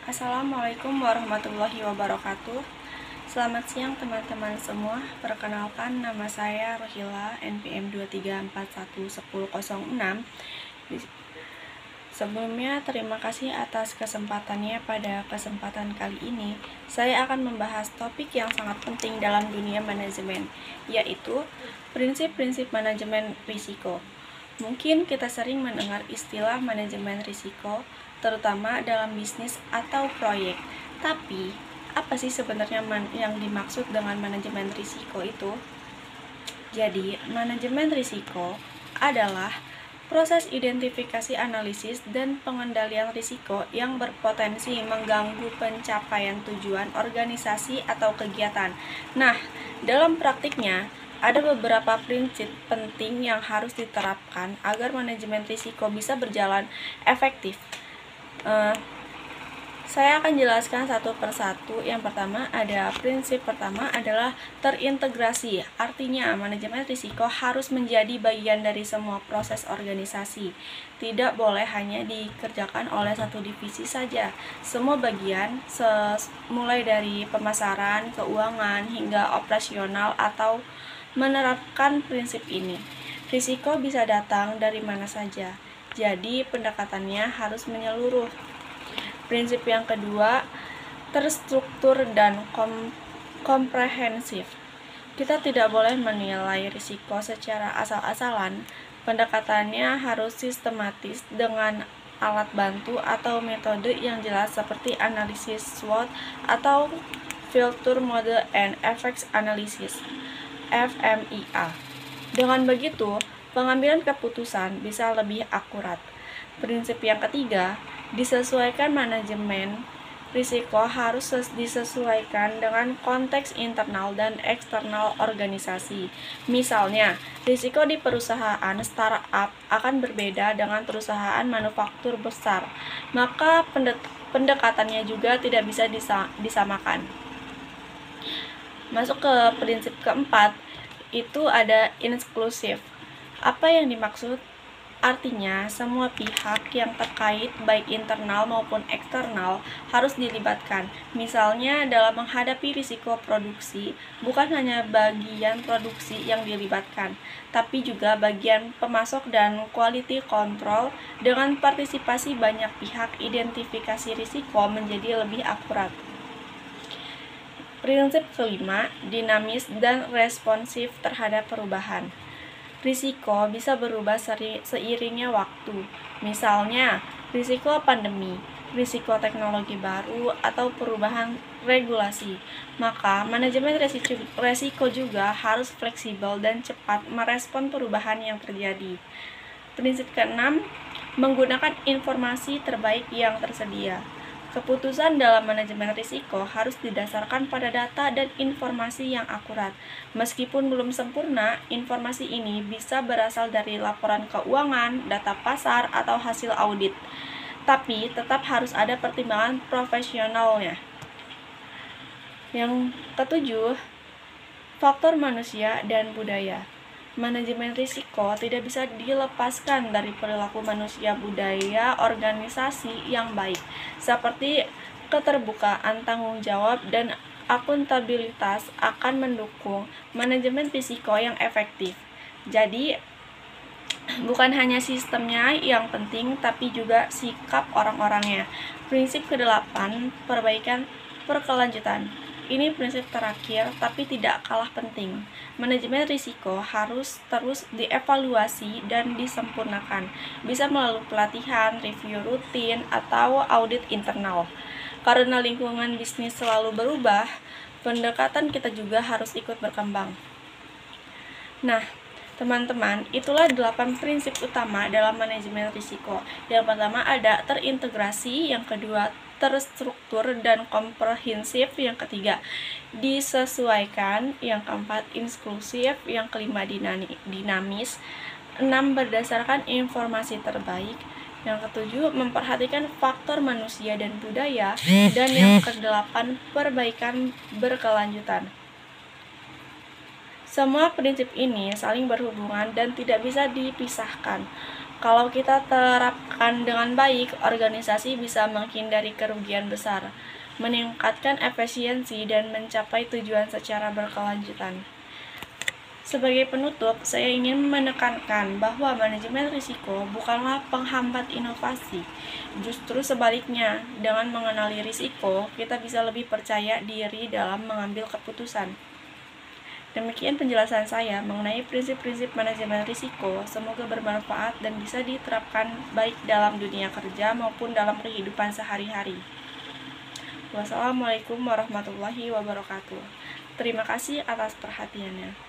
Assalamualaikum warahmatullahi wabarakatuh. Selamat siang teman-teman semua. Perkenalkan, nama saya Rohila, NPM 234110006. Sebelumnya, terima kasih atas kesempatannya. Pada kesempatan kali ini, saya akan membahas topik yang sangat penting dalam dunia manajemen, yaitu prinsip-prinsip manajemen risiko. Mungkin kita sering mendengar istilah manajemen risiko, terutama dalam bisnis atau proyek. Tapi, apa sih sebenarnya yang dimaksud dengan manajemen risiko itu? Jadi, manajemen risiko adalah proses identifikasi, analisis, dan pengendalian risiko yang berpotensi mengganggu pencapaian tujuan organisasi atau kegiatan. Nah, dalam praktiknya, ada beberapa prinsip penting yang harus diterapkan agar manajemen risiko bisa berjalan efektif. Saya akan jelaskan satu persatu. Yang pertama, prinsip pertama adalah terintegrasi. Artinya, manajemen risiko harus menjadi bagian dari semua proses organisasi. Tidak boleh hanya dikerjakan oleh satu divisi saja. Semua bagian, mulai dari pemasaran, keuangan, hingga operasional atau menerapkan prinsip ini. Risiko bisa datang dari mana saja. Jadi, pendekatannya harus menyeluruh. Prinsip yang kedua, terstruktur dan komprehensif. Kita tidak boleh menilai risiko secara asal-asalan. Pendekatannya harus sistematis dengan alat bantu atau metode yang jelas seperti analisis SWOT atau Filter Model and Effects Analysis (FMIA). Dengan begitu, pengambilan keputusan bisa lebih akurat. Prinsip yang ketiga, disesuaikan. Manajemen risiko harus disesuaikan dengan konteks internal dan eksternal organisasi. Misalnya, risiko di perusahaan startup akan berbeda dengan perusahaan manufaktur besar, maka pendekatannya juga tidak bisa disamakan. Masuk ke prinsip keempat, itu ada inklusif. Apa yang dimaksud? Artinya, semua pihak yang terkait, baik internal maupun eksternal, harus dilibatkan. Misalnya, dalam menghadapi risiko produksi, bukan hanya bagian produksi yang dilibatkan, tapi juga bagian pemasok dan quality control. Dengan partisipasi banyak pihak, identifikasi risiko menjadi lebih akurat. Prinsip kelima, dinamis dan responsif terhadap perubahan. Risiko bisa berubah seiringnya waktu. Misalnya, risiko pandemi, risiko teknologi baru, atau perubahan regulasi. Maka, manajemen risiko juga harus fleksibel dan cepat merespon perubahan yang terjadi. Prinsip keenam, menggunakan informasi terbaik yang tersedia. Keputusan dalam manajemen risiko harus didasarkan pada data dan informasi yang akurat. Meskipun belum sempurna, informasi ini bisa berasal dari laporan keuangan, data pasar, atau hasil audit. Tapi tetap harus ada pertimbangan profesionalnya. Yang ketujuh, faktor manusia dan budaya. Manajemen risiko tidak bisa dilepaskan dari perilaku manusia, budaya, organisasi yang baik, seperti keterbukaan, tanggung jawab, dan akuntabilitas akan mendukung manajemen risiko yang efektif. Jadi, bukan hanya sistemnya yang penting, tapi juga sikap orang-orangnya. Prinsip ke-8, perbaikan berkelanjutan. Ini prinsip terakhir, tapi tidak kalah penting. Manajemen risiko harus terus dievaluasi dan disempurnakan, bisa melalui pelatihan, review rutin, atau audit internal. Karena lingkungan bisnis selalu berubah, pendekatan kita juga harus ikut berkembang. Nah, teman-teman, itulah 8 prinsip utama dalam manajemen risiko. Yang pertama ada terintegrasi, yang kedua terstruktur dan komprehensif, yang ketiga disesuaikan, yang keempat inklusif, yang kelima dinamis, 6 berdasarkan informasi terbaik, yang ketujuh memperhatikan faktor manusia dan budaya, dan yang kedelapan perbaikan berkelanjutan. Semua prinsip ini saling berhubungan dan tidak bisa dipisahkan. Kalau kita terapkan dengan baik, organisasi bisa menghindari kerugian besar, meningkatkan efisiensi, dan mencapai tujuan secara berkelanjutan. Sebagai penutup, saya ingin menekankan bahwa manajemen risiko bukanlah penghambat inovasi. Justru sebaliknya, dengan mengenali risiko, kita bisa lebih percaya diri dalam mengambil keputusan. Demikian penjelasan saya mengenai prinsip-prinsip manajemen risiko. Semoga bermanfaat dan bisa diterapkan baik dalam dunia kerja maupun dalam kehidupan sehari-hari. Wassalamualaikum warahmatullahi wabarakatuh. Terima kasih atas perhatiannya.